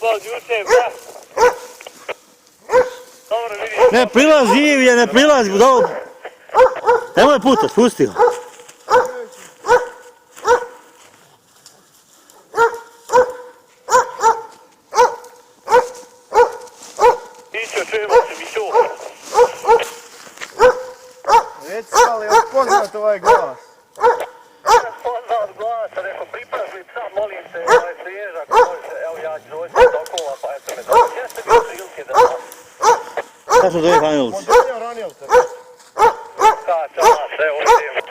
od juče, brat. Dobro, vidiš. Ne prilazi Ivije, ne prilazi. Nemoj puta, spusti ga. Ićo, čujemo se mi tu. Reci, ali je poznat ovaj glas. Poznat glasa, neko pripražli psa, molim te, svježak, može, evo ja ću doći do okova, pa eto me dobro. Gdje ste bio prilike da sam? Sad smo dojeli Hranjevci. Montanija Hranjevce. Kača nas, evo idem.